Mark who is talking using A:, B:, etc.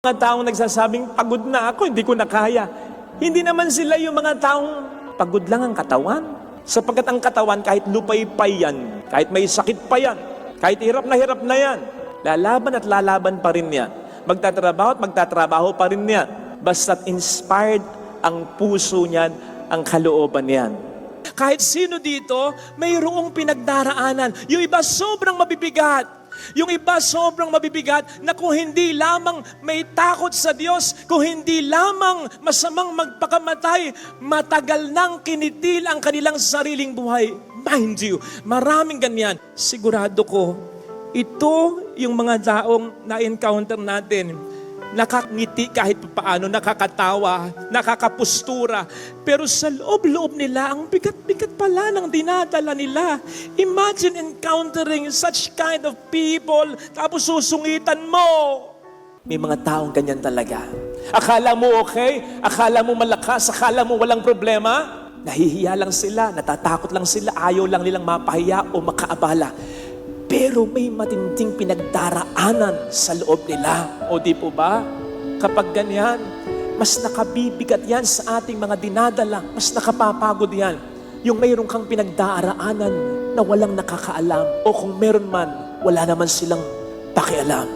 A: Mga taong nagsasabing, pagod na ako, hindi ko na kaya. Hindi naman sila yung mga taong pagod lang ang katawan. Sapagkat ang katawan, kahit lupay-pay yan, kahit may sakit pa yan, kahit hirap na yan, lalaban at lalaban pa rin yan. Magtatrabaho at magtatrabaho pa rin yan. Basta't inspired ang puso niyan, ang kalooban niyan. Kahit sino dito, mayroong pinagdaraanan. Yung iba sobrang mabibigat. Yung iba sobrang mabibigat na kung hindi lamang may takot sa Diyos, kung hindi lamang masamang magpakamatay, matagal nang kinitil ang kanilang sariling buhay. Mind you, maraming ganyan. Sigurado ko, ito yung mga taong na-encounter natin. Nakangiti kahit paano, nakakatawa, nakakapustura. Pero sa loob-loob nila, ang bigat-bigat pala ng dinadala nila. Imagine encountering such kind of people, tapos susungitan mo. May mga taong ganyan talaga. Akala mo okay, akala mo malakas, akala mo walang problema. Nahihiya lang sila, natatakot lang sila, ayaw lang nilang mapahiya o makaabala. Pero may matinding pinagdaraanan sa loob nila. O di po ba? Kapag ganyan, mas nakabibigat yan sa ating mga dinadala. Mas nakapapagod yan. Yung mayroon kang pinagdaraanan na walang nakakaalam. O kung meron man, wala naman silang pakialam.